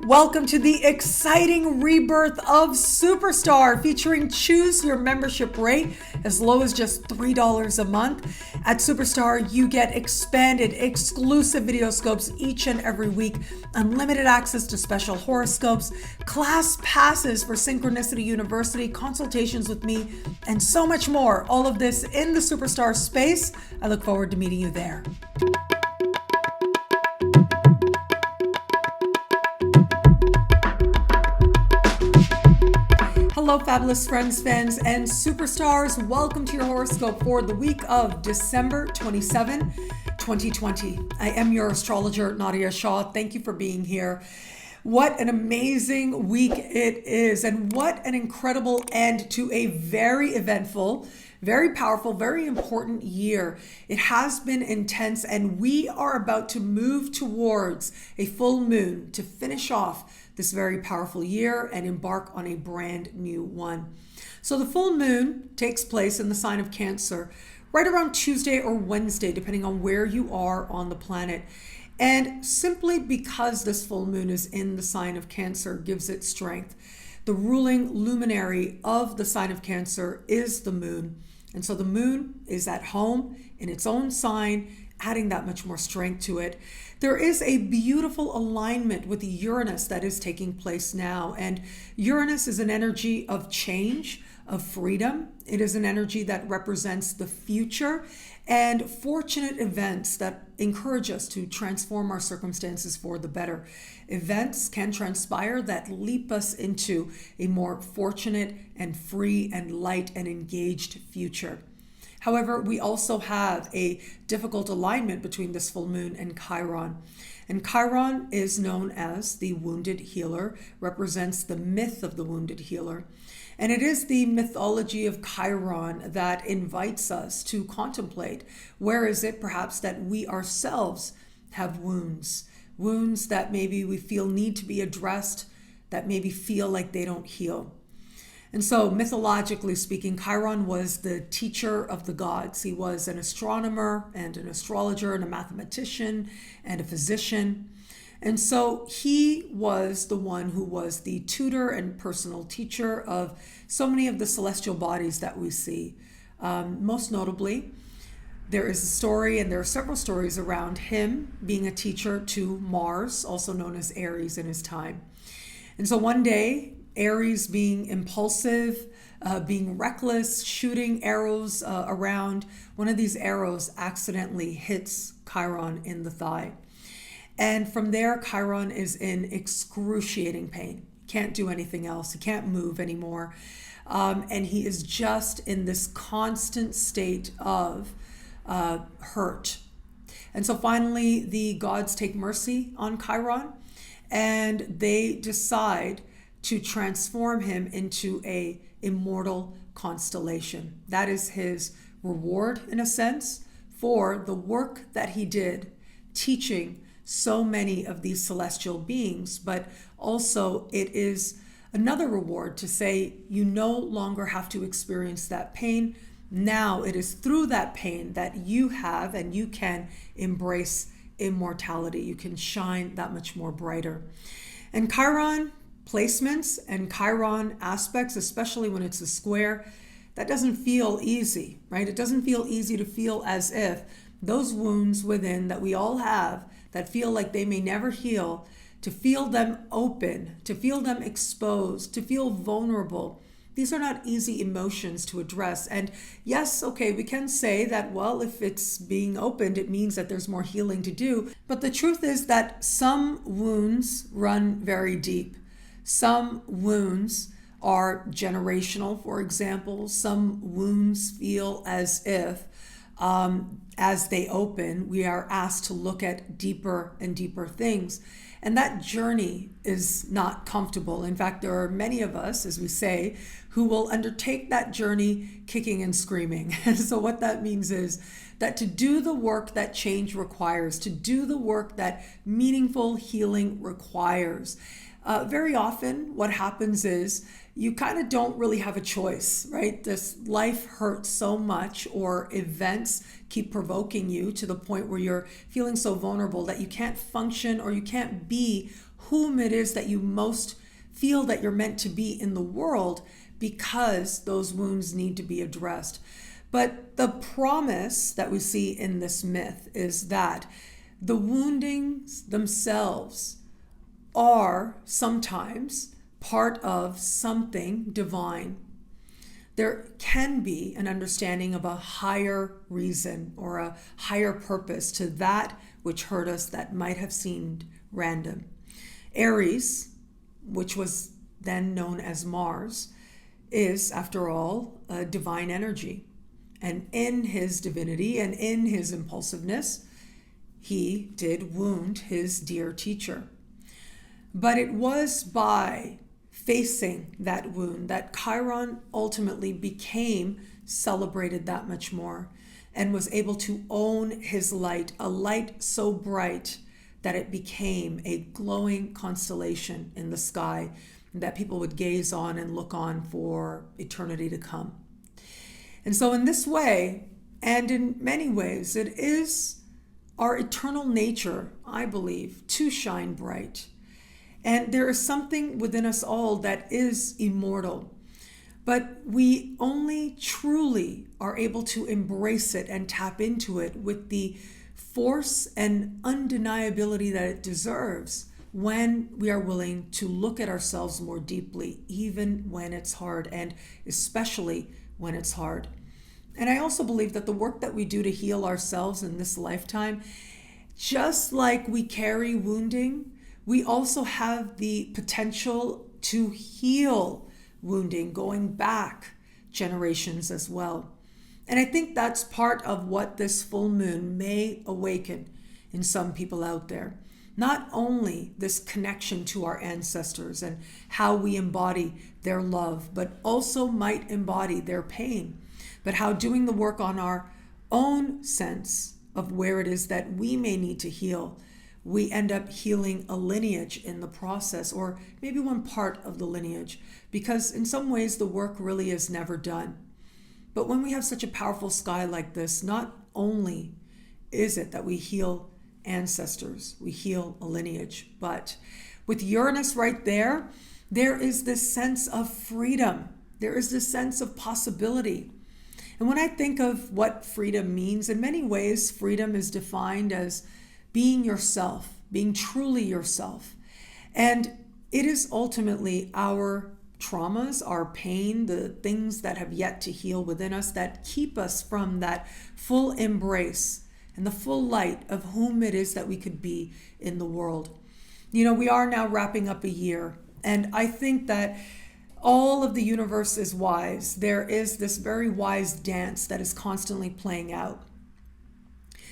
Welcome to the exciting rebirth of Superstar, featuring choose your membership rate as low as just $3 a month. At Superstar, you get expanded, exclusive videoscopes each and every week, unlimited access to special horoscopes, class passes for Synchronicity University, consultations with me, and so much more. All of this in the Superstar space. I look forward to meeting you there. Hello, fabulous friends, fans, and superstars. Welcome to your horoscope for the week of December 27, 2020. I am your astrologer, Nadia Shaw. Thank you for being here. What an amazing week it is, and what an incredible end to a very eventful, very powerful, very important year. It has been intense, and we are about to move towards a full moon to finish off this very powerful year and embark on a brand new one. So the full moon takes place in the sign of Cancer right around Tuesday or Wednesday, depending on where you are on the planet. And simply because this full moon is in the sign of Cancer gives it strength. The ruling luminary of the sign of Cancer is the moon. And so the moon is at home in its own sign, adding that much more strength to it. There is a beautiful alignment with Uranus that is taking place now. And Uranus is an energy of change, of freedom. It is an energy that represents the future and fortunate events that encourage us to transform our circumstances for the better. Events can transpire that leap us into a more fortunate and free and light and engaged future. However, we also have a difficult alignment between this full moon and Chiron. And Chiron is known as the wounded healer, represents the myth of the wounded healer. And it is the mythology of Chiron that invites us to contemplate where is it perhaps that we ourselves have wounds that maybe we feel need to be addressed, that maybe feel like they don't heal. And so mythologically speaking, Chiron was the teacher of the gods. He was an astronomer and an astrologer and a mathematician and a physician. And so he was the one who was the tutor and personal teacher of so many of the celestial bodies that we see. Most notably, there is a story, and there are several stories around him being a teacher to Mars, also known as Aries in his time. And so one day, Aries being impulsive, being reckless, shooting arrows around. One of these arrows accidentally hits Chiron in the thigh. And from there, Chiron is in excruciating pain. Can't do anything else. He can't move anymore. And he is just in this constant state of hurt. And so finally, the gods take mercy on Chiron, and they decide to transform him into a immortal constellation. That is his reward, in a sense, for the work that he did teaching so many of these celestial beings. But also it is another reward to say you no longer have to experience that pain. Now it is through that pain that you have and you can embrace immortality. You can shine that much more brighter. And Chiron placements and Chiron aspects, especially when it's a square, that doesn't feel easy, right? It doesn't feel easy to feel as if those wounds within that we all have that feel like they may never heal, to feel them open, to feel them exposed, to feel vulnerable. These are not easy emotions to address. And yes, okay, we can say that, well, if it's being opened, it means that there's more healing to do. But the truth is that some wounds run very deep. Some wounds are generational, for example. Some wounds feel as if, as they open, we are asked to look at deeper and deeper things. And that journey is not comfortable. In fact, there are many of us, as we say, who will undertake that journey kicking and screaming. And so what that means is that to do the work that change requires, to do the work that meaningful healing requires, very often what happens is you kind of don't really have a choice, right? This life hurts so much, or events keep provoking you to the point where you're feeling so vulnerable that you can't function or you can't be whom it is that you most feel that you're meant to be in the world, because those wounds need to be addressed. But the promise that we see in this myth is that the woundings themselves are sometimes part of something divine. There can be an understanding of a higher reason or a higher purpose to that which hurt us that might have seemed random. Aries, which was then known as Mars, is, after all, a divine energy. And in his divinity and in his impulsiveness, he did wound his dear teacher. But it was by facing that wound that Chiron ultimately became celebrated that much more and was able to own his light, a light so bright that it became a glowing constellation in the sky that people would gaze on and look on for eternity to come. And so in this way, and in many ways, it is our eternal nature, I believe, to shine bright. And there is something within us all that is immortal, but we only truly are able to embrace it and tap into it with the force and undeniability that it deserves when we are willing to look at ourselves more deeply, even when it's hard, and especially when it's hard. And I also believe that the work that we do to heal ourselves in this lifetime, just like we carry wounding, we also have the potential to heal wounding going back generations as well. And I think that's part of what this full moon may awaken in some people out there. Not only this connection to our ancestors and how we embody their love, but also might embody their pain. But how doing the work on our own sense of where it is that we may need to heal, we end up healing a lineage in the process, or maybe one part of the lineage, because in some ways the work really is never done. But when we have such a powerful sky like this, not only is it that we heal ancestors, we heal a lineage, but with Uranus right there, there is this sense of freedom. There is this sense of possibility. And when I think of what freedom means, in many ways, freedom is defined as being yourself, being truly yourself. And it is ultimately our traumas, our pain, the things that have yet to heal within us that keep us from that full embrace and the full light of whom it is that we could be in the world. You know, we are now wrapping up a year, and I think that all of the universe is wise. There is this very wise dance that is constantly playing out.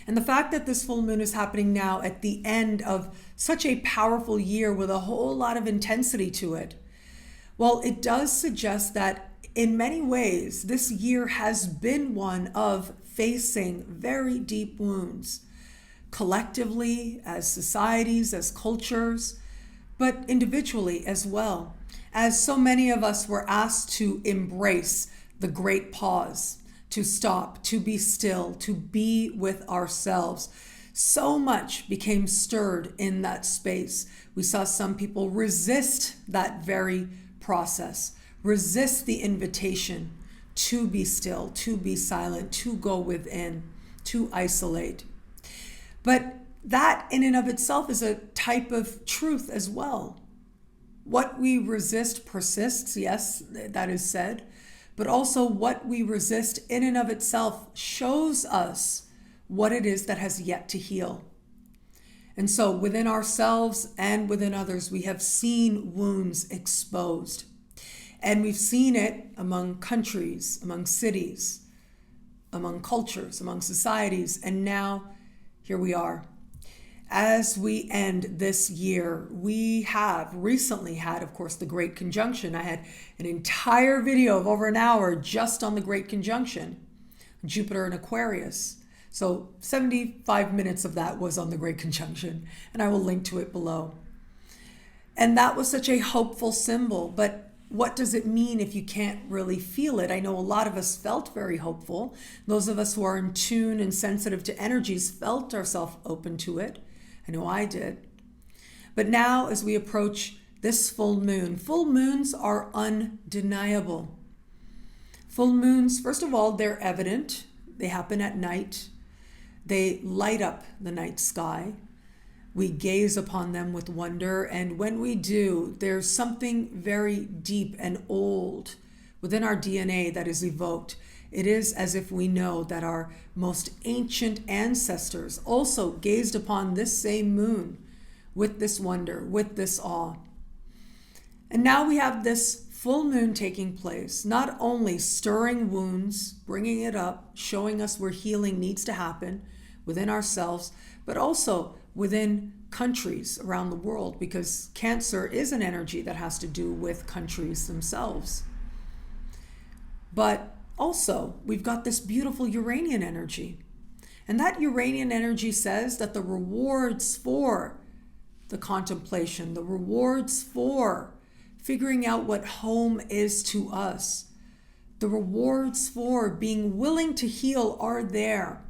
And the fact that this full moon is happening now at the end of such a powerful year with a whole lot of intensity to it, well, it does suggest that in many ways, this year has been one of facing very deep wounds, collectively, as societies, as cultures, but individually as well, as so many of us were asked to embrace the great pause, to stop, to be still, to be with ourselves. So much became stirred in that space. We saw some people resist that very process, resist the invitation to be still, to be silent, to go within, to isolate. But that in and of itself is a type of truth as well. What we resist persists, yes, that is said, but also what we resist in and of itself shows us what it is that has yet to heal. And so within ourselves and within others, we have seen wounds exposed. And we've seen it among countries, among cities, among cultures, among societies. And now here we are. As we end this year, we have recently had, of course, the Great Conjunction. I had an entire video of over an hour just on the Great Conjunction, Jupiter and Aquarius. So 75 minutes of that was on the Great Conjunction, and I will link to it below. And that was such a hopeful symbol, but what does it mean if you can't really feel it? I know a lot of us felt very hopeful. Those of us who are in tune and sensitive to energies felt ourselves open to it. I know I did. But now as we approach this full moons are undeniable. Full moons, first of all, they're evident. They happen at night. They light up the night sky. We gaze upon them with wonder, and when we do, there's something very deep and old within our DNA that is evoked. It is as if we know that our most ancient ancestors also gazed upon this same moon with this wonder, with this awe. And now we have this full moon taking place, not only stirring wounds, bringing it up, showing us where healing needs to happen within ourselves, but also within countries around the world, because Cancer is an energy that has to do with countries themselves. But also, we've got this beautiful Uranian energy. And that Uranian energy says that the rewards for the contemplation, the rewards for figuring out what home is to us, the rewards for being willing to heal are there.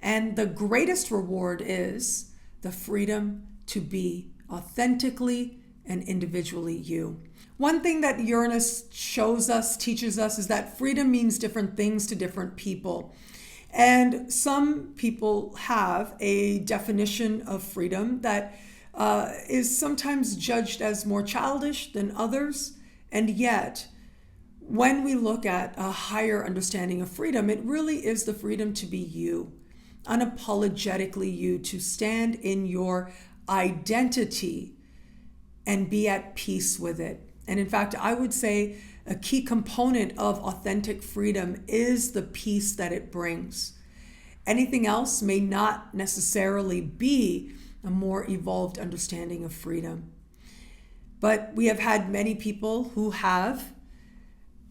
And the greatest reward is the freedom to be authentically and individually you. One thing that Uranus shows us, teaches us, is that freedom means different things to different people. And some people have a definition of freedom that is sometimes judged as more childish than others. And yet, when we look at a higher understanding of freedom, it really is the freedom to be you, unapologetically you, to stand in your identity and be at peace with it. And in fact, I would say a key component of authentic freedom is the peace that it brings. Anything else may not necessarily be a more evolved understanding of freedom. But we have had many people who have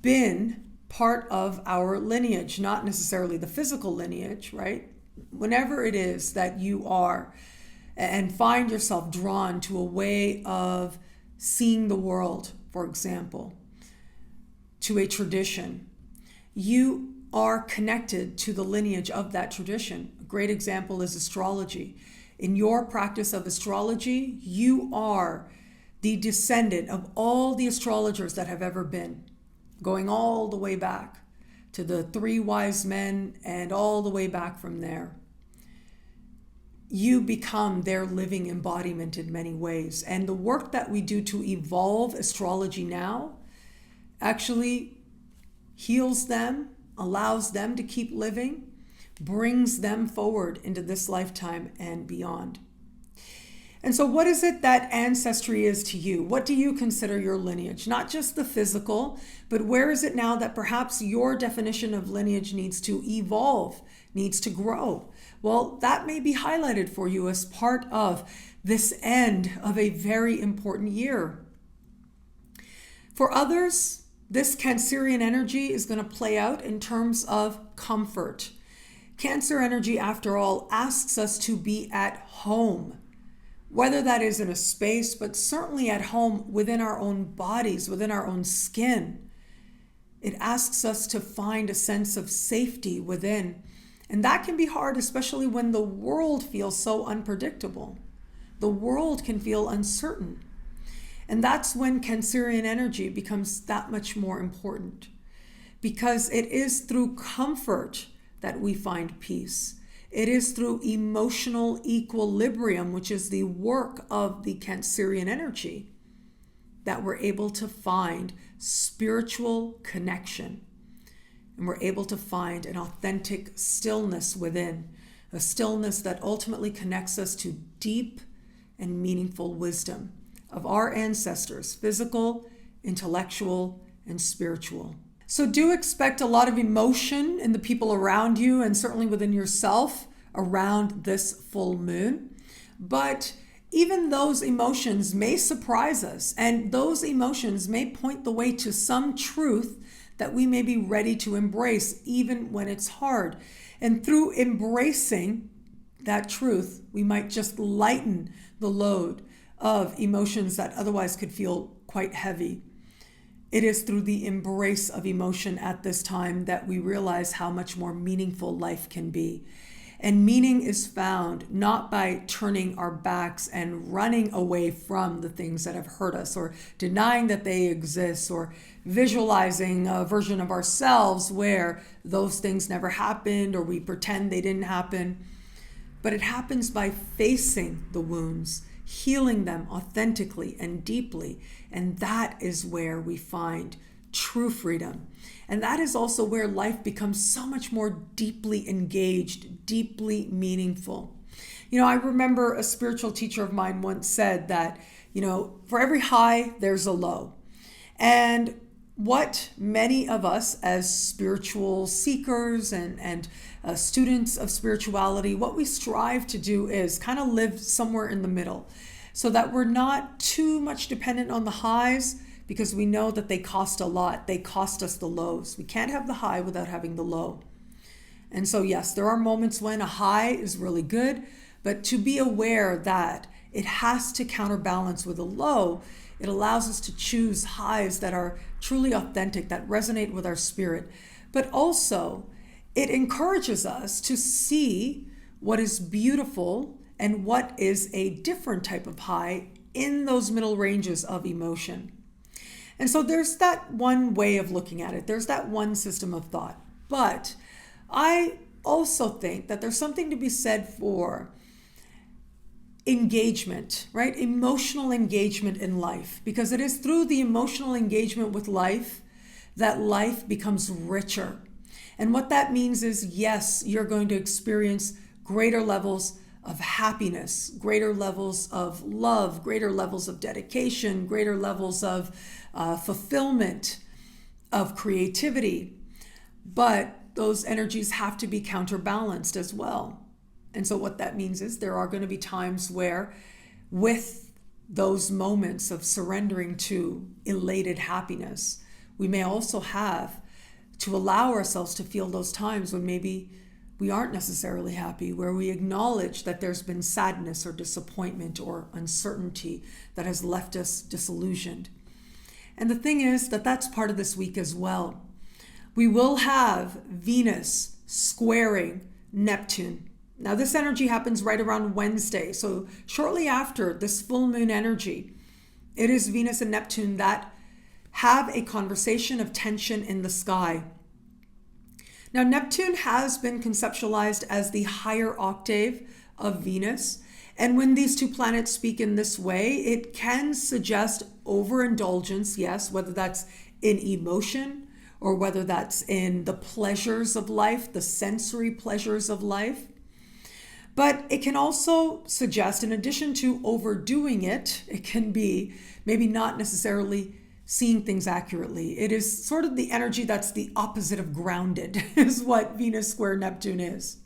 been part of our lineage, not necessarily the physical lineage, right? Whenever it is that you are and find yourself drawn to a way of seeing the world, for example, to a tradition, you are connected to the lineage of that tradition. A great example is astrology. In your practice of astrology, you are the descendant of all the astrologers that have ever been, going all the way back to the 3 wise men and all the way back from there. You become their living embodiment in many ways. And the work that we do to evolve astrology now actually heals them, allows them to keep living, brings them forward into this lifetime and beyond. And so what is it that ancestry is to you? What do you consider your lineage? Not just the physical, but where is it now that perhaps your definition of lineage needs to evolve, needs to grow? Well, that may be highlighted for you as part of this end of a very important year. For others, this Cancerian energy is going to play out in terms of comfort. Cancer energy, after all, asks us to be at home, whether that is in a space, but certainly at home within our own bodies, within our own skin. It asks us to find a sense of safety within. And that can be hard, especially when the world feels so unpredictable. The world can feel uncertain. And that's when Cancerian energy becomes that much more important, because it is through comfort that we find peace. It is through emotional equilibrium, which is the work of the Cancerian energy, that we're able to find spiritual connection. And we're able to find an authentic stillness within, a stillness that ultimately connects us to deep and meaningful wisdom of our ancestors, physical, intellectual, and spiritual. So do expect a lot of emotion in the people around you and certainly within yourself around this full moon. But even those emotions may surprise us, and those emotions may point the way to some truth that we may be ready to embrace even when it's hard. And through embracing that truth, we might just lighten the load of emotions that otherwise could feel quite heavy. It is through the embrace of emotion at this time that we realize how much more meaningful life can be. And meaning is found not by turning our backs and running away from the things that have hurt us, or denying that they exist, or visualizing a version of ourselves where those things never happened or we pretend they didn't happen. But it happens by facing the wounds, healing them authentically and deeply. And that is where we find true freedom. And that is also where life becomes so much more deeply engaged, deeply meaningful. I remember a spiritual teacher of mine once said that, for every high, there's a low. And what many of us as spiritual seekers and students of spirituality, what we strive to do is kind of live somewhere in the middle so that we're not too much dependent on the highs, because we know that they cost a lot. They cost us the lows. We can't have the high without having the low. And so, yes, there are moments when a high is really good, but to be aware that it has to counterbalance with a low, it allows us to choose highs that are truly authentic, that resonate with our spirit. But also, it encourages us to see what is beautiful and what is a different type of high in those middle ranges of emotion. And so there's that one way of looking at it. There's that one system of thought. But I also think that there's something to be said for engagement, right? Emotional engagement in life, because it is through the emotional engagement with life that life becomes richer. And what that means is, yes, you're going to experience greater levels of happiness, greater levels of love, greater levels of dedication, greater levels of fulfillment, of creativity. But those energies have to be counterbalanced as well. And so what that means is there are going to be times where, with those moments of surrendering to elated happiness, we may also have to allow ourselves to feel those times when maybe we aren't necessarily happy, where we acknowledge that there's been sadness or disappointment or uncertainty that has left us disillusioned. And the thing is that that's part of this week as well. We will have Venus squaring Neptune. Now, this energy happens right around Wednesday. So shortly after this full moon energy, it is Venus and Neptune that have a conversation of tension in the sky. Now, Neptune has been conceptualized as the higher octave of Venus. And when these two planets speak in this way, it can suggest overindulgence, yes, whether that's in emotion or whether that's in the pleasures of life, the sensory pleasures of life. But it can also suggest, in addition to overdoing it, it can be maybe not necessarily seeing things accurately. It is sort of the energy that's the opposite of grounded, is what Venus square Neptune is.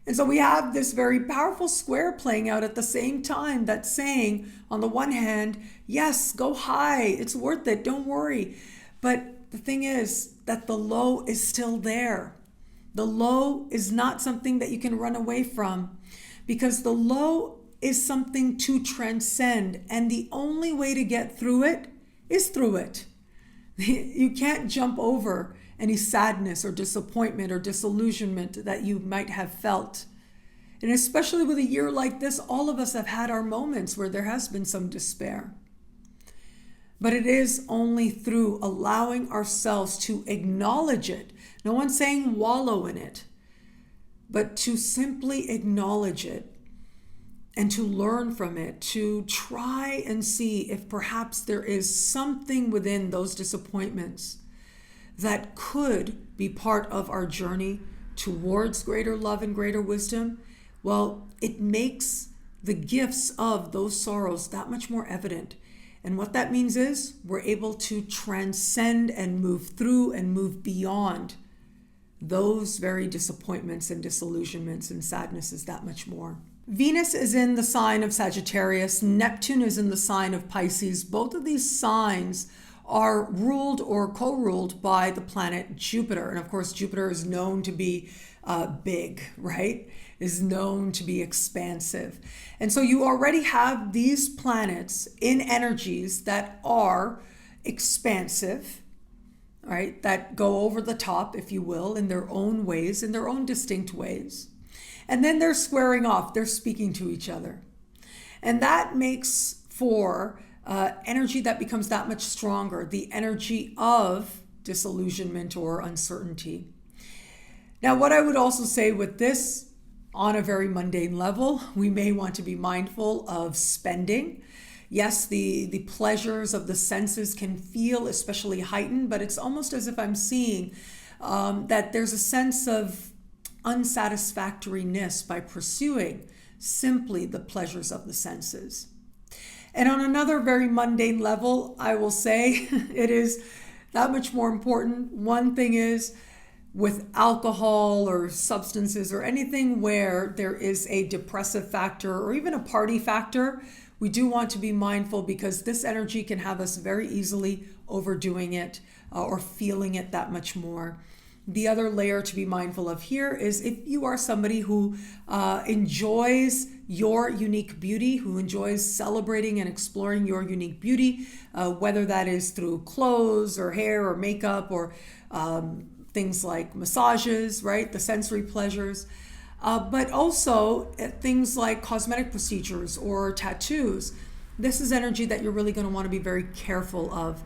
And so we have this very powerful square playing out at the same time that's saying, on the one hand, yes, go high, it's worth it, don't worry. But the thing is that the low is still there. The low is not something that you can run away from, because the low is something to transcend. And the only way to get through it is through it. You can't jump over any sadness or disappointment or disillusionment that you might have felt. And especially with a year like this, all of us have had our moments where there has been some despair. But it is only through allowing ourselves to acknowledge it. No one's saying wallow in it, but to simply acknowledge it and to learn from it, to try and see if perhaps there is something within those disappointments that could be part of our journey towards greater love and greater wisdom. Well, it makes the gifts of those sorrows that much more evident. And what that means is we're able to transcend and move through and move beyond those very disappointments and disillusionments and sadnesses that much more. Venus is in the sign of Sagittarius. Neptune is in the sign of Pisces. Both of these signs are ruled or co-ruled by the planet Jupiter. And of course, Jupiter is known to be big, right? Is known to be expansive. And so you already have these planets in energies that are expansive, right? That go over the top, if you will, in their own ways, in their own distinct ways. And then they're squaring off, they're speaking to each other. And that makes for energy that becomes that much stronger, the energy of disillusionment or uncertainty. Now, what I would also say with this, on a very mundane level, we may want to be mindful of spending. Yes, the pleasures of the senses can feel especially heightened, but it's almost as if I'm seeing that there's a sense of unsatisfactoriness by pursuing simply the pleasures of the senses. And on another very mundane level, I will say it is that much more important. One thing is, with alcohol or substances or anything where there is a depressive factor or even a party factor, we do want to be mindful, because this energy can have us very easily overdoing it or feeling it that much more. The other layer to be mindful of here is if you are somebody who enjoys your unique beauty, who enjoys celebrating and exploring your unique beauty, whether that is through clothes or hair or makeup or things like massages, right? The sensory pleasures, but also things like cosmetic procedures or tattoos. This is energy that you're really going to want to be very careful of,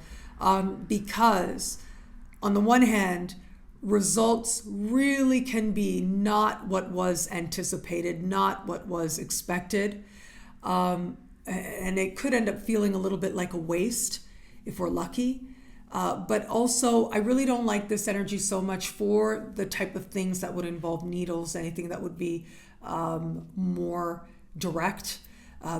because on the one hand, results really can be not what was anticipated, not what was expected. And it could end up feeling a little bit like a waste if we're lucky. But also, I really don't like this energy so much for the type of things that would involve needles, anything that would be more direct,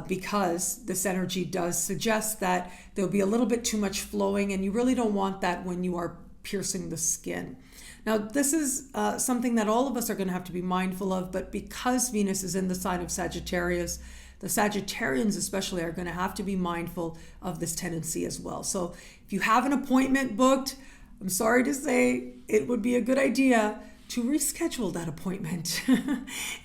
because this energy does suggest that there'll be a little bit too much flowing, and you really don't want that when you are piercing the skin. Now, this is something that all of us are going to have to be mindful of, but because Venus is in the sign of Sagittarius, the Sagittarians especially are going to have to be mindful of this tendency as well. So if you have an appointment booked, I'm sorry to say, it would be a good idea to reschedule that appointment.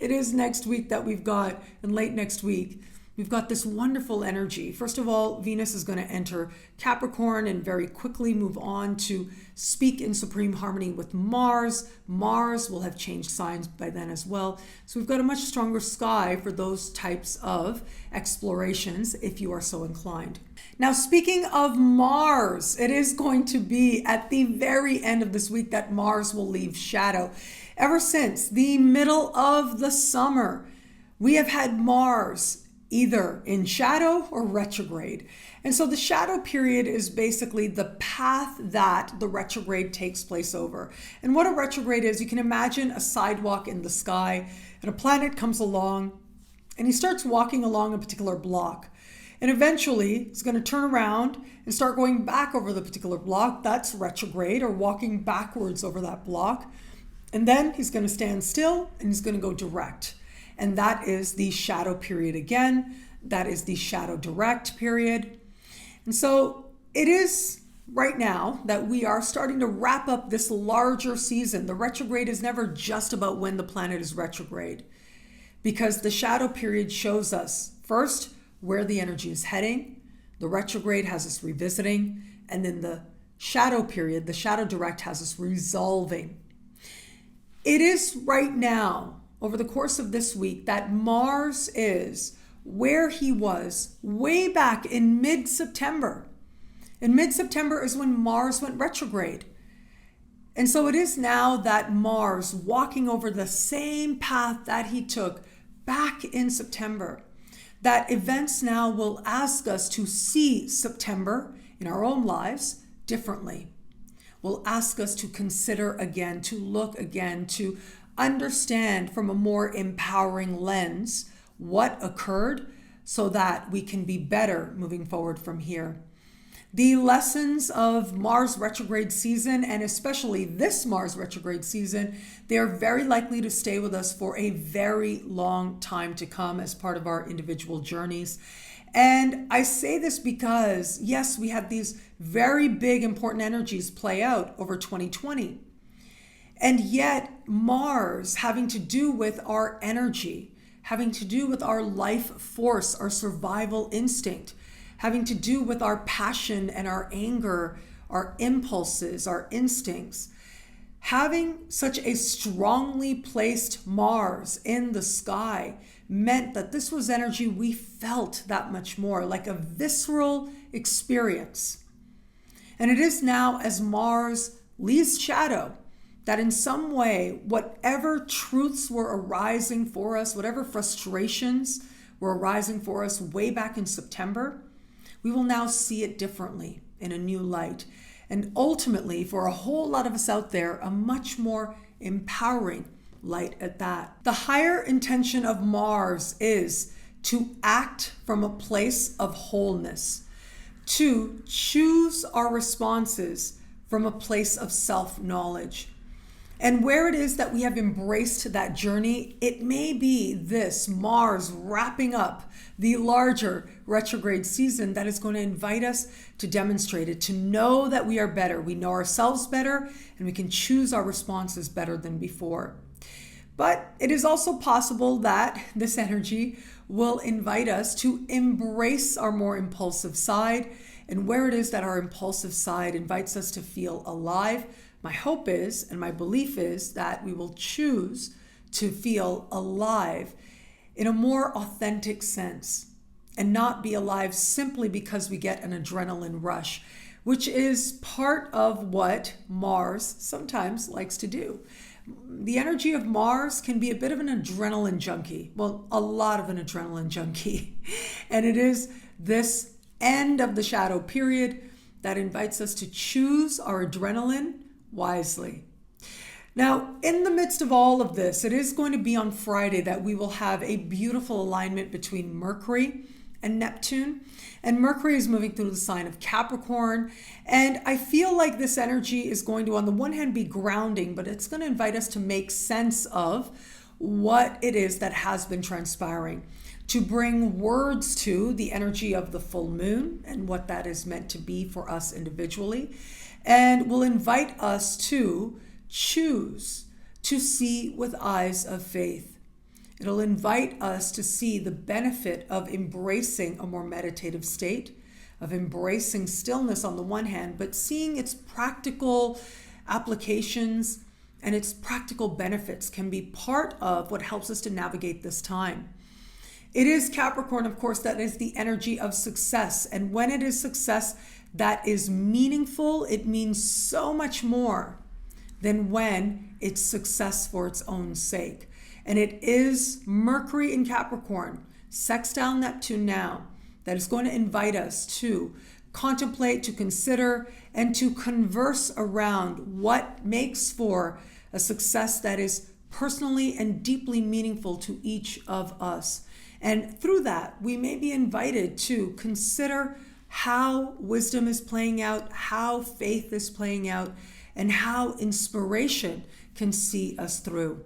It is next week that we've got, and late next week, we've got this wonderful energy. First of all, Venus is going to enter Capricorn and very quickly move on to speak in supreme harmony with Mars. Mars will have changed signs by then as well. So we've got a much stronger sky for those types of explorations if you are so inclined. Now, speaking of Mars, it is going to be at the very end of this week that Mars will leave shadow. Ever since the middle of the summer, we have had Mars either in shadow or retrograde. And so the shadow period is basically the path that the retrograde takes place over. And what a retrograde is, you can imagine a sidewalk in the sky, and a planet comes along and he starts walking along a particular block. And eventually he's going to turn around and start going back over the particular block. That's retrograde, or walking backwards over that block. And then he's going to stand still and he's going to go direct. And that is the shadow period again. That is the shadow direct period. And so it is right now that we are starting to wrap up this larger season. The retrograde is never just about when the planet is retrograde, because the shadow period shows us first where the energy is heading. The retrograde has us revisiting, and then the shadow period, the shadow direct, has us resolving. It is right now, over the course of this week, that Mars is where he was way back in mid-September. In mid-September is when Mars went retrograde. And so it is now that Mars walking over the same path that he took back in September, that events now will ask us to see September in our own lives differently. Will ask us to consider again, to look again, to understand from a more empowering lens what occurred so that we can be better moving forward from here. The lessons of Mars retrograde season, and especially this Mars retrograde season, they are very likely to stay with us for a very long time to come as part of our individual journeys. And I say this because, yes, we had these very big important energies play out over 2020. And yet Mars, having to do with our energy, having to do with our life force, our survival instinct, having to do with our passion and our anger, our impulses, our instincts, Having such a strongly placed Mars in the sky meant that this was energy we felt that much more, like a visceral experience. And it is now, as Mars leaves shadow, that in some way, whatever truths were arising for us, whatever frustrations were arising for us way back in September, we will now see it differently in a new light. And ultimately, for a whole lot of us out there, a much more empowering light at that. The higher intention of Mars is to act from a place of wholeness, to choose our responses from a place of self-knowledge. And where it is that we have embraced that journey, it may be this Mars wrapping up the larger retrograde season that is going to invite us to demonstrate it, to know that we are better. We know ourselves better, and we can choose our responses better than before. But it is also possible that this energy will invite us to embrace our more impulsive side. And where it is that our impulsive side invites us to feel alive, my hope is, and my belief is, that we will choose to feel alive in a more authentic sense and not be alive simply because we get an adrenaline rush, which is part of what Mars sometimes likes to do. The energy of Mars can be a bit of an adrenaline junkie. Well, a lot of an adrenaline junkie. And it is this end of the shadow period that invites us to choose our adrenaline wisely. Now, in the midst of all of this, it is going to be on Friday that we will have a beautiful alignment between Mercury and Neptune. And Mercury is moving through the sign of Capricorn. And I feel like this energy is going to, on the one hand, be grounding, but it's going to invite us to make sense of what it is that has been transpiring, to bring words to the energy of the full moon and what that is meant to be for us individually, and will invite us to choose to see with eyes of faith. It'll invite us to see the benefit of embracing a more meditative state, of embracing stillness on the one hand, but seeing its practical applications and its practical benefits can be part of what helps us to navigate this time. It is Capricorn, of course, that is the energy of success. And when it is success that is meaningful, it means so much more than when it's success for its own sake. And it is Mercury in Capricorn, sextile Neptune now, that is going to invite us to contemplate, to consider, and to converse around what makes for a success that is personally and deeply meaningful to each of us. And through that, we may be invited to consider how wisdom is playing out, how faith is playing out, and how inspiration can see us through.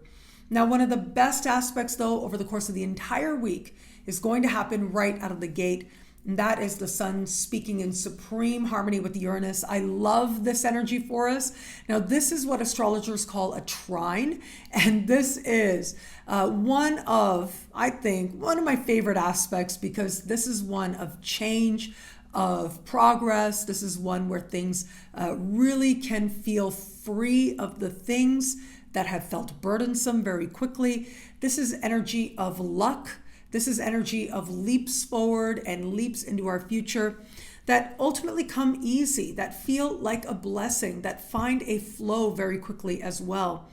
Now, one of the best aspects, though, over the course of the entire week is going to happen right out of the gate. And that is the sun speaking in supreme harmony with Uranus. I love this energy for us. Now, this is what astrologers call a trine. And this is one of my favorite aspects, because this is one of change, of progress. This is one where things really can feel free of the things that have felt burdensome very quickly. This is energy of luck. This is energy of leaps forward and leaps into our future that ultimately come easy, that feel like a blessing, that find a flow very quickly as well.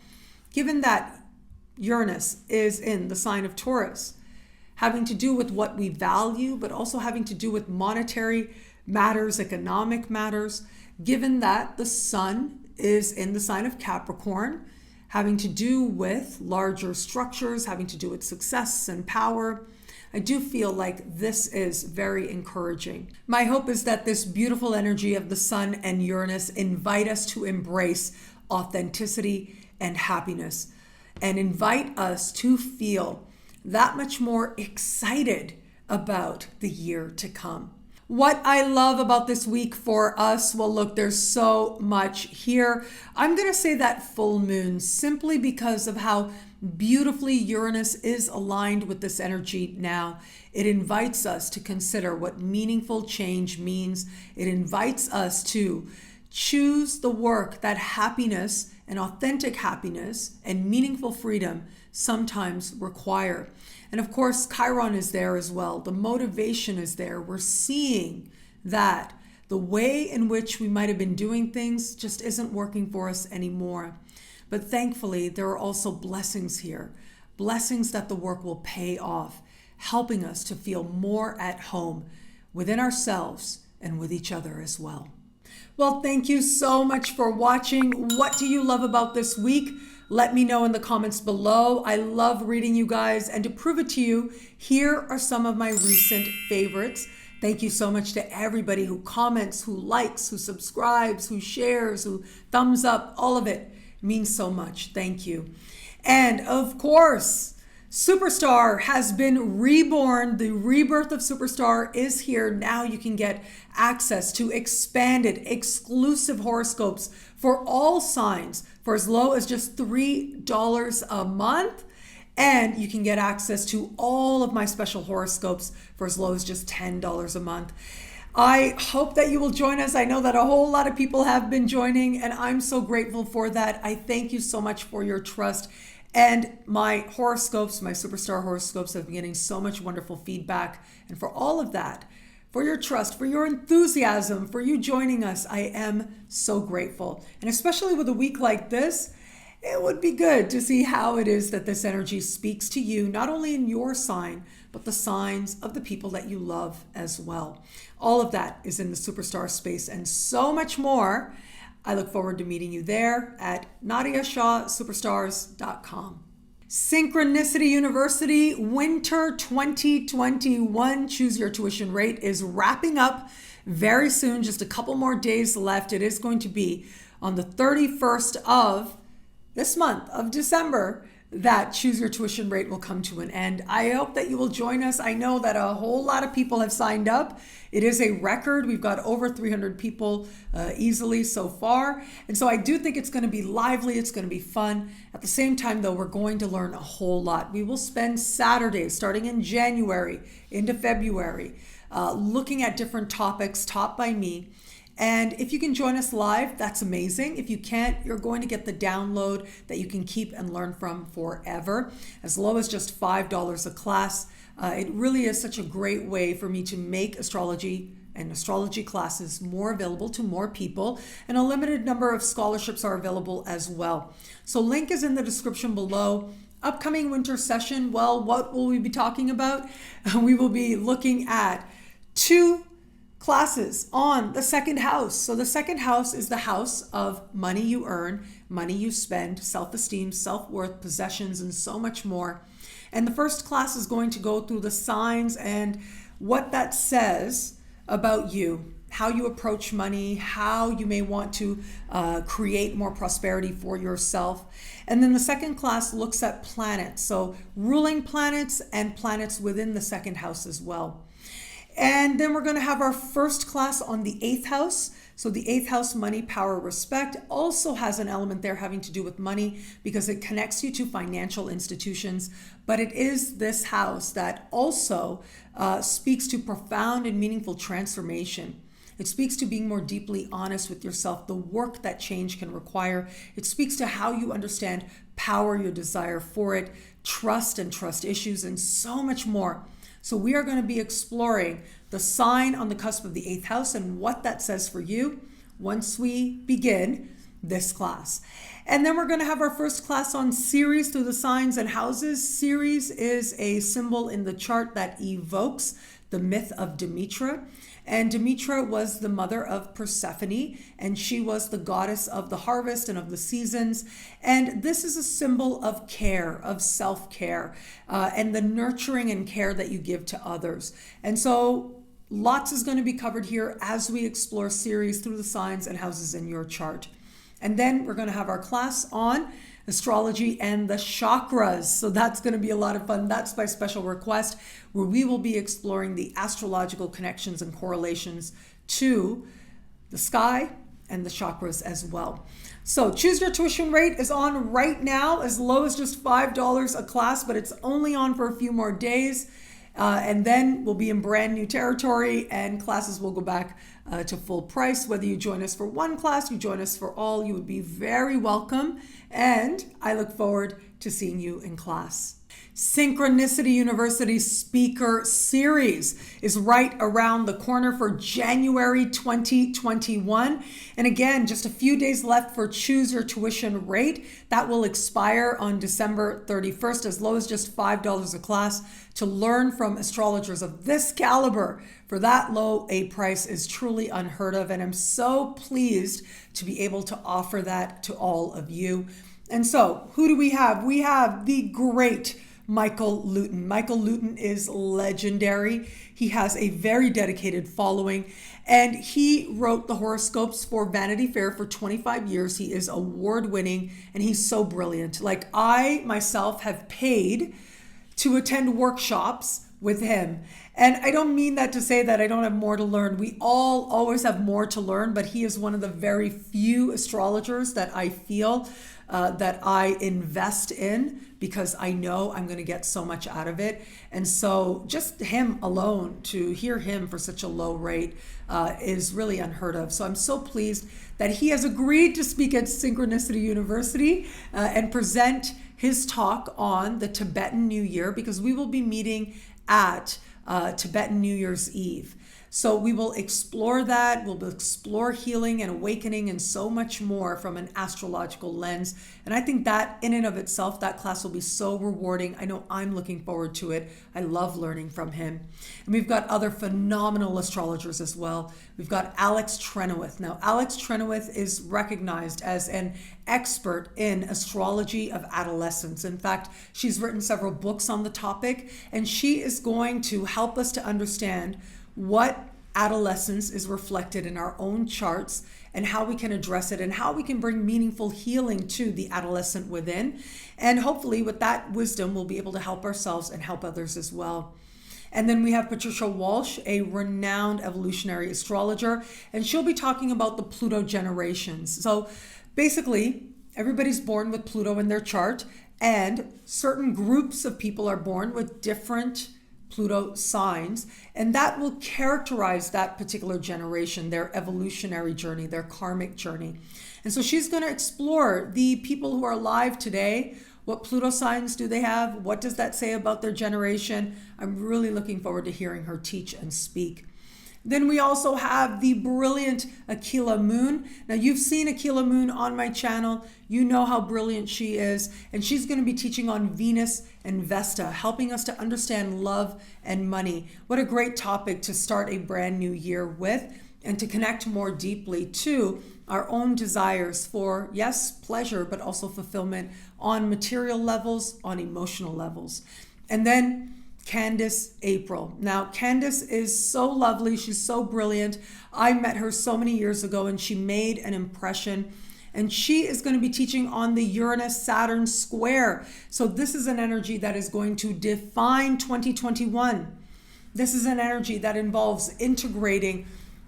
Given that Uranus is in the sign of Taurus, having to do with what we value, but also having to do with monetary matters, economic matters, given that the sun is in the sign of Capricorn, having to do with larger structures, having to do with success and power, I do feel like this is very encouraging. My hope is that this beautiful energy of the sun and Uranus invite us to embrace authenticity and happiness, and invite us to feel that much more excited about the year to come. What I love about this week for us, well, look, there's so much here. I'm going to say that full moon simply because of how beautifully Uranus is aligned with this energy now. It invites us to consider what meaningful change means. It invites us to choose the work that happiness and authentic happiness and meaningful freedom sometimes require. And of course, Chiron is there as well. The motivation is there. We're seeing that the way in which we might have been doing things just isn't working for us anymore. But thankfully, there are also blessings here, blessings that the work will pay off, helping us to feel more at home within ourselves and with each other as well. Well, thank you so much for watching. What do you love about this week? Let me know in the comments below. I love reading you guys, and to prove it to you, here are some of my recent favorites. Thank you so much to everybody who comments, who likes, who subscribes, who shares, who thumbs up. All of it means so much. Thank you. And of course, Superstar has been reborn. The rebirth of Superstar is here. Now you can get access to expanded, exclusive horoscopes for all signs for as low as just $3 a month. And you can get access to all of my special horoscopes for as low as just $10 a month. I hope that you will join us. I know that a whole lot of people have been joining, and I'm so grateful for that. I thank you so much for your trust. And my horoscopes, my Superstar horoscopes, have been getting so much wonderful feedback. And for all of that, for your trust, for your enthusiasm, for you joining us, I am so grateful. And especially with a week like this, it would be good to see how it is that this energy speaks to you, not only in your sign, but the signs of the people that you love as well. All of that is in the Superstar space and so much more. I look forward to meeting you there at NadiaShawSuperstars.com. Synchronicity University Winter 2021 Choose Your Tuition Rate is wrapping up very soon. Just a couple more days left. It is going to be on the 31st of this month of December that Choose Your Tuition Rate will come to an end. I hope that you will join us. I know that a whole lot of people have signed up. It is a record. We've got over 300 people easily so far. And so I do think it's going to be lively. It's going to be fun. At the same time, though, we're going to learn a whole lot. We will spend Saturdays starting in January into February looking at different topics taught by me. And if you can join us live, that's amazing. If you can't, you're going to get the download that you can keep and learn from forever, as low as just $5 a class. It really is such a great way for me to make astrology and astrology classes more available to more people, and a limited number of scholarships are available as well. So link is in the description below. Upcoming winter session, well, what will we be talking about? We will be looking at 2 classes on the second house. So the second house is the house of money you earn, money you spend, self-esteem, self-worth, possessions, and so much more. And the first class is going to go through the signs and what that says about you, how you approach money, how you may want to create more prosperity for yourself. And then the second class looks at planets, so ruling planets and planets within the second house as well. And then we're going to have our first class on the 8th house. So the 8th house, money, power, respect, also has an element there having to do with money because it connects you to financial institutions. But it is this house that also speaks to profound and meaningful transformation. It speaks to being more deeply honest with yourself, the work that change can require. It speaks to how you understand power, your desire for it, trust and trust issues, and so much more. So we are going to be exploring the sign on the cusp of the 8th house and what that says for you once we begin this class. And then we're going to have our first class on Ceres through the signs and houses. Ceres is a symbol in the chart that evokes the myth of Demetra. And Demetra was the mother of Persephone, and she was the goddess of the harvest and of the seasons. And this is a symbol of care, of self-care, and the nurturing and care that you give to others. And so lots is going to be covered here as we explore Ceres through the signs and houses in your chart. And then we're going to have our class on astrology and the chakras. So that's going to be a lot of fun. That's by special request, where we will be exploring the astrological connections and correlations to the sky and the chakras as well. So Choose Your Tuition Rate is on right now, as low as just $5 a class, but it's only on for a few more days. And then we'll be in brand new territory and classes will go back to full price. Whether you join us for one class, you join us for all, you would be very welcome. And I look forward to seeing you in class. Synchronicity University Speaker Series is right around the corner for January 2021. And again, just a few days left for Choose Your Tuition Rate. That will expire on December 31st, as low as just $5 a class. To learn from astrologers of this caliber for that low a price is truly unheard of. And I'm so pleased to be able to offer that to all of you. And so who do we have? We have the great Michael Luton. Michael Luton is legendary. He has a very dedicated following, and he wrote the horoscopes for Vanity Fair for 25 years. He is award-winning, and he's so brilliant. Like, I myself have paid to attend workshops with him. And I don't mean that to say that I don't have more to learn. We all always have more to learn, but he is one of the very few astrologers that I feel that I invest in, because I know I'm going to get so much out of it. And so just him alone, to hear him for such a low rate is really unheard of. So I'm so pleased that he has agreed to speak at Synchronicity University and present his talk on the Tibetan New Year, because we will be meeting at Tibetan New Year's Eve. So we will explore that. We'll explore healing and awakening and so much more from an astrological lens. And I think that in and of itself, that class will be so rewarding. I know I'm looking forward to it. I love learning from him. And we've got other phenomenal astrologers as well. We've got Alex Trenoweth. Now, Alex Trenoweth is recognized as an expert in astrology of adolescence. In fact, she's written several books on the topic, and she is going to help us to understand what adolescence is reflected in our own charts and how we can address it and how we can bring meaningful healing to the adolescent within. And hopefully with that wisdom, we'll be able to help ourselves and help others as well. And then we have Patricia Walsh, a renowned evolutionary astrologer, and she'll be talking about the Pluto generations. So basically, everybody's born with Pluto in their chart, and certain groups of people are born with different Pluto signs, and that will characterize that particular generation, their evolutionary journey, their karmic journey. And so she's going to explore the people who are alive today. What Pluto signs do they have? What does that say about their generation? I'm really looking forward to hearing her teach and speak. Then we also have the brilliant Aquila Moon. Now, you've seen Aquila Moon on my channel. You know how brilliant she is. And she's going to be teaching on Venus and Vesta, helping us to understand love and money. What a great topic to start a brand new year with, and to connect more deeply to our own desires for, yes, pleasure, but also fulfillment on material levels, on emotional levels. And then Candace April. Now, Candace is so lovely. She's so brilliant. I met her so many years ago, and she made an impression. And she is going to be teaching on the Uranus-Saturn square. So this is an energy that is going to define 2021. This is an energy that involves integrating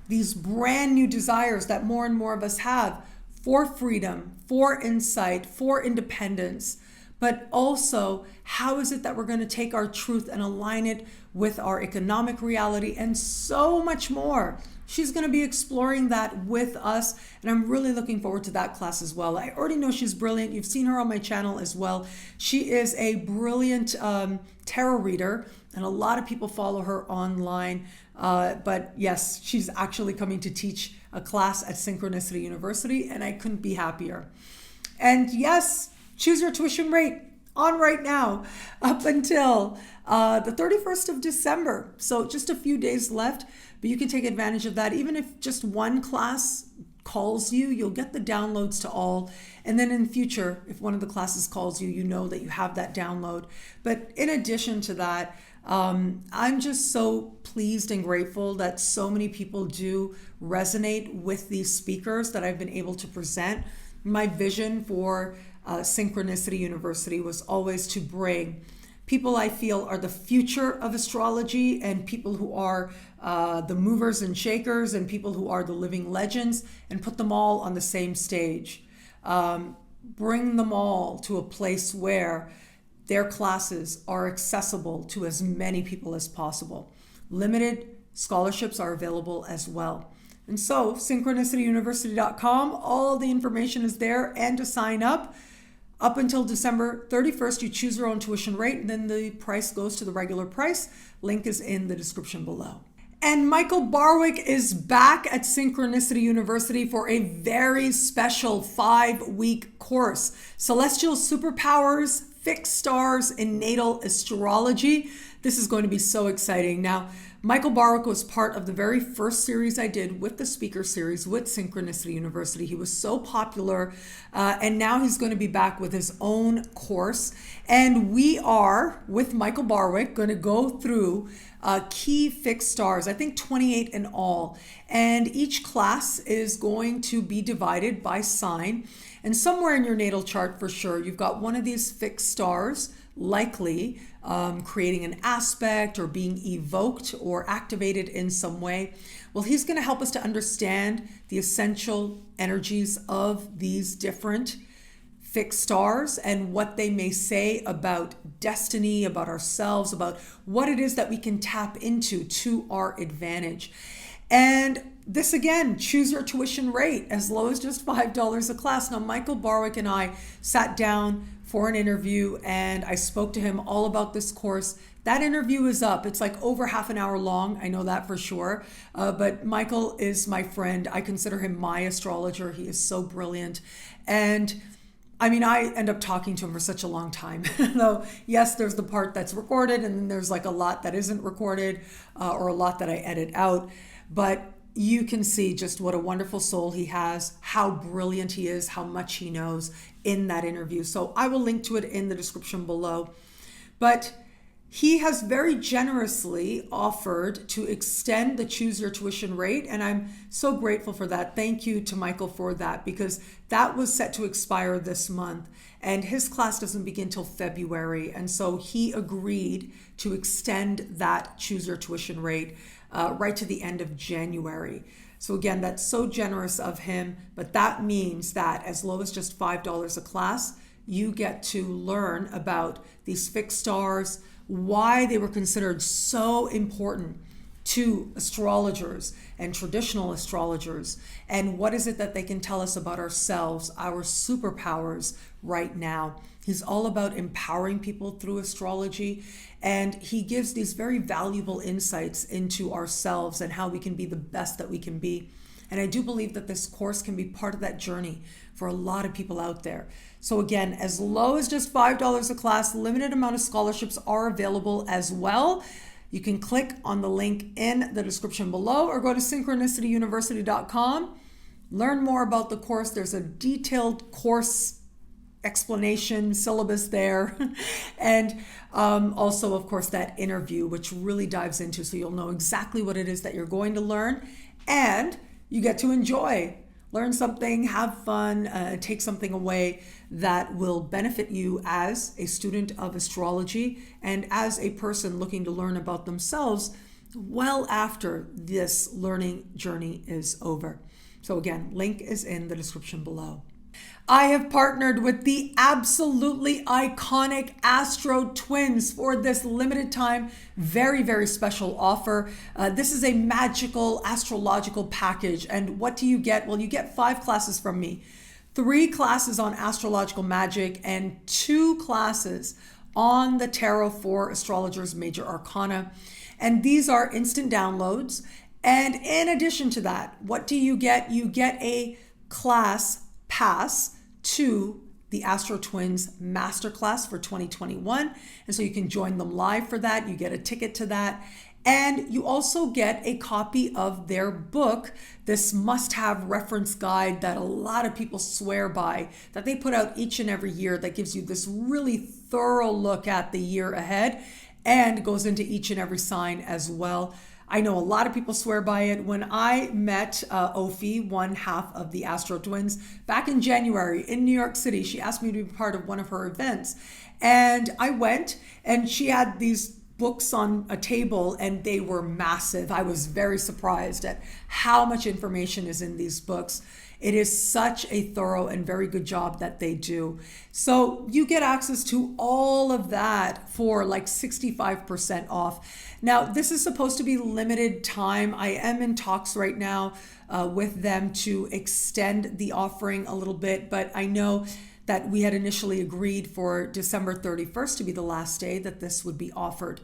these brand new desires that more and more of us have for freedom, for insight, for independence. But also, how is it that we're going to take our truth and align it with our economic reality and so much more? She's going to be exploring that with us, and I'm really looking forward to that class as well. I already know she's brilliant. You've seen her on my channel as well. She is a brilliant tarot reader, and a lot of people follow her online. But yes, she's actually coming to teach a class at Synchronicity University, and I couldn't be happier. And yes, Choose Your Tuition Rate on right now up until the 31st of December. So just a few days left, but you can take advantage of that. Even if just one class calls you, you'll get the downloads to all. And then in the future, if one of the classes calls you, you know that you have that download. But in addition to that, I'm just so pleased and grateful that so many people do resonate with these speakers that I've been able to present. My vision for Synchronicity University was always to bring people I feel are the future of astrology, and people who are the movers and shakers, and people who are the living legends, and put them all on the same stage. Bring them all to a place where their classes are accessible to as many people as possible. Limited scholarships are available as well. And so synchronicityuniversity.com, all the information is there, and to sign up until December 31st, you choose your own tuition rate, and then the price goes to the regular price. Link is in the description below. And Michael Barwick is back at Synchronicity University for a very special 5-week course, Celestial Superpowers, Fixed Stars, and Natal Astrology. This is going to be so exciting. Now, Michael Barwick was part of the very first series I did with the speaker series with Synchronicity University. He was so popular, and now he's going to be back with his own course. And we are, with Michael Barwick, going to go through key fixed stars, I think 28 in all. And each class is going to be divided by sign. And somewhere in your natal chart, for sure, you've got one of these fixed stars, likely creating an aspect or being evoked or activated in some way. Well, he's going to help us to understand the essential energies of these different fixed stars and what they may say about destiny, about ourselves, about what it is that we can tap into to our advantage. And this again, choose your tuition rate as low as just $5 a class. Now, Michael Barwick and I sat down for an interview and I spoke to him all about this course. That interview is up. It's like over half an hour long. I know that for sure. But Michael is my friend. I consider him my astrologer. He is so brilliant. And I mean, I end up talking to him for such a long time. Though, yes, there's the part that's recorded and then there's like a lot that isn't recorded or a lot that I edit out. But you can see just what a wonderful soul he has, how brilliant he is, how much he knows in that interview. So I will link to it in the description below. But he has very generously offered to extend the choose your tuition rate. And I'm so grateful for that. Thank you to Michael for that, because that was set to expire this month and his class doesn't begin till February. And so he agreed to extend that choose your tuition rate right to the end of January. So again, that's so generous of him, but that means that as low as just $5 a class, you get to learn about these fixed stars, why they were considered so important to astrologers and traditional astrologers, and what is it that they can tell us about ourselves, our superpowers right now. He's all about empowering people through astrology, and he gives these very valuable insights into ourselves and how we can be the best that we can be. And I do believe that this course can be part of that journey for a lot of people out there. So again, as low as just $5 a class, limited amount of scholarships are available as well. You can click on the link in the description below or go to synchronicityuniversity.com. Learn more about the course. There's a detailed course explanation syllabus there. And also, of course, that interview, which really dives into, so you'll know exactly what it is that you're going to learn. And you get to enjoy, learn something, have fun, take something away that will benefit you as a student of astrology and as a person looking to learn about themselves well after this learning journey is over. So again, link is in the description below. I have partnered with the absolutely iconic Astro Twins for this limited time, very, very special offer. This is a magical astrological package. And what do you get? Well, you get 5 classes from me, 3 classes on astrological magic and 2 classes on the tarot for astrologers' major arcana. And these are instant downloads. And in addition to that, what do you get? You get a class pass to the Astro Twins Masterclass for 2021. And so you can join them live for that. You get a ticket to that. And you also get a copy of their book, this must-have reference guide that a lot of people swear by, that they put out each and every year, that gives you this really thorough look at the year ahead and goes into each and every sign as well. I know a lot of people swear by it. When I met Ophi, one half of the Astro Twins, back in January in New York City, she asked me to be part of one of her events. And I went, and she had these books on a table and they were massive. I was very surprised at how much information is in these books. It is such a thorough and very good job that they do. So you get access to all of that for like 65% off. Now, this is supposed to be limited time. I am in talks right now with them to extend the offering a little bit, but I know that we had initially agreed for December 31st to be the last day that this would be offered.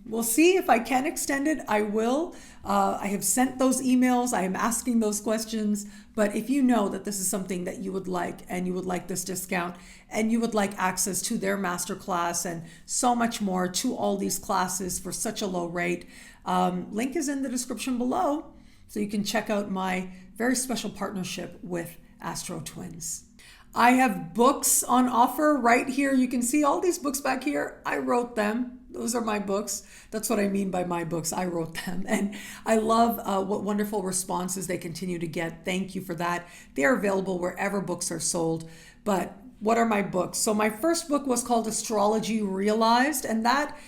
We'll see if I can extend it. I will. I have sent those emails. I am asking those questions. But if you know that this is something that you would like and you would like this discount and you would like access to their masterclass and so much more to all these classes for such a low rate, link is in the description below. So you can check out my very special partnership with Astro Twins. I have books on offer right here. You can see all these books back here. I wrote them. Those are my books. That's what I mean by my books. I wrote them. And I love what wonderful responses they continue to get. Thank you for that. They are available wherever books are sold. But what are my books? So my first book was called Astrology Realized, and that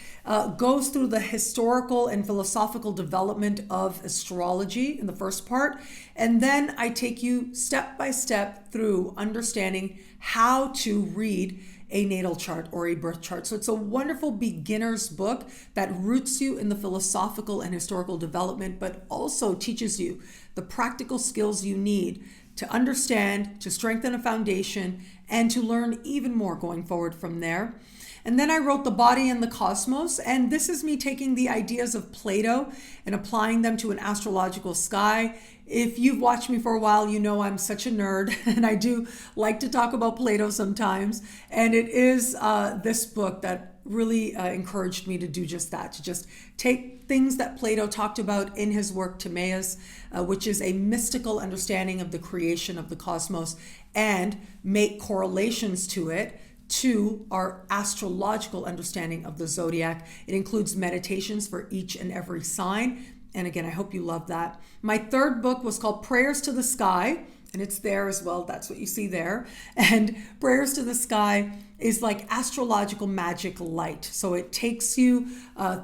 goes through the historical and philosophical development of astrology in the first part. And then I take you step by step through understanding how to read a natal chart or a birth chart. So it's a wonderful beginner's book that roots you in the philosophical and historical development, but also teaches you the practical skills you need to understand, to strengthen a foundation, and to learn even more going forward from there. And then I wrote The Body and the Cosmos, and this is me taking the ideas of Plato and applying them to an astrological sky. If you've watched me for a while, you know I'm such a nerd, and I do like to talk about Plato sometimes. And it is this book that really encouraged me to do just that, to just take things that Plato talked about in his work Timaeus, which is a mystical understanding of the creation of the cosmos, and make correlations to it to our astrological understanding of the zodiac. It includes meditations for each and every sign. And again, I hope you love that. My third book was called Prayers to the Sky, and it's there as well. That's what you see there. And Prayers to the Sky is like astrological magic light. So it takes you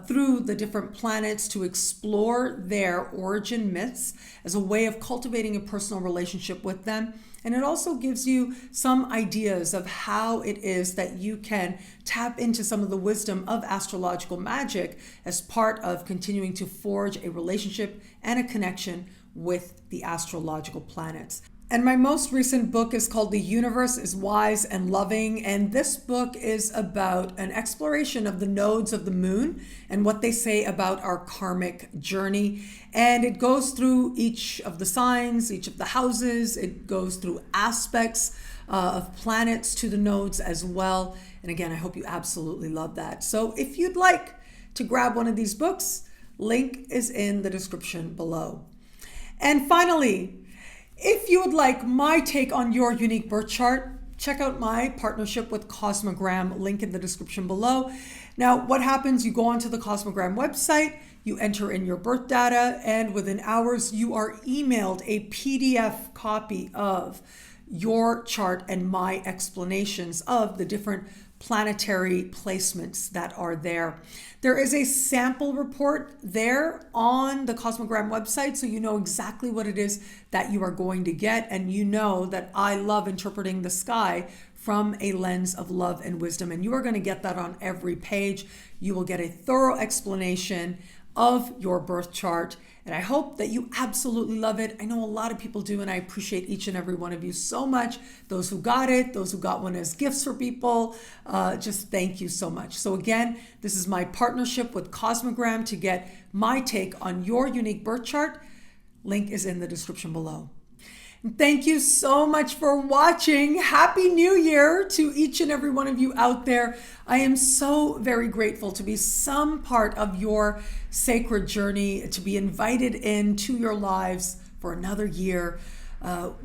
through the different planets to explore their origin myths as a way of cultivating a personal relationship with them. And it also gives you some ideas of how it is that you can tap into some of the wisdom of astrological magic as part of continuing to forge a relationship and a connection with the astrological planets. And my most recent book is called The Universe is Wise and Loving. And this book is about an exploration of the nodes of the moon and what they say about our karmic journey. And it goes through each of the signs, each of the houses. It goes through aspects of planets to the nodes as well. And again, I hope you absolutely love that. So if you'd like to grab one of these books, link is in the description below. And finally, if you would like my take on your unique birth chart, check out my partnership with Cosmogram, link in the description below. Now, what happens, you go onto the Cosmogram website, you enter in your birth data, and within hours, you are emailed a PDF copy of your chart and my explanations of the different planetary placements that are there. There is a sample report there on the Cosmogram website, so you know exactly what it is that you are going to get, and you know that I love interpreting the sky from a lens of love and wisdom, and you are going to get that on every page. You will get a thorough explanation of your birth chart, and I hope that you absolutely love it. I know a lot of people do, and I appreciate each and every one of you so much. Those who got it, those who got one as gifts for people, just thank you so much. So again, this is my partnership with Cosmogram to get my take on your unique birth chart. Link is in the description below. Thank you so much for watching. Happy New Year to each and every one of you out there. I am so very grateful to be some part of your sacred journey, to be invited into your lives for another year.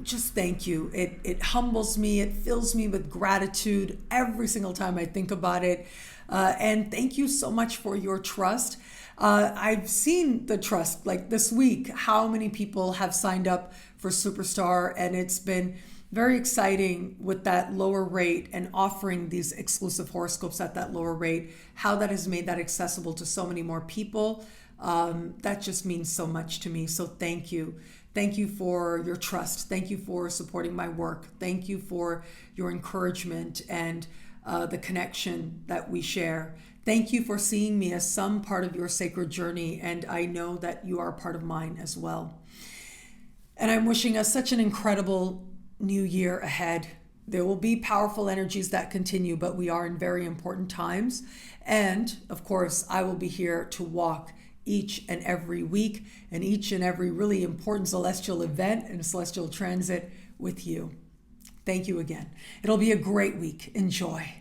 Just thank you. It humbles me. It fills me with gratitude every single time I think about it. And thank you so much for your trust. I've seen the trust, like this week, how many people have signed up for Superstar, and it's been very exciting with that lower rate and offering these exclusive horoscopes at that lower rate, how that has made that accessible to so many more people. That just means so much to me. So thank you. Thank you for your trust. Thank you for supporting my work. Thank you for your encouragement and the connection that we share. Thank you for seeing me as some part of your sacred journey, and I know that you are part of mine as well. And I'm wishing us such an incredible new year ahead. There will be powerful energies that continue, but we are in very important times. And of course, I will be here to walk each and every week and each and every really important celestial event and celestial transit with you. Thank you again. It'll be a great week. Enjoy.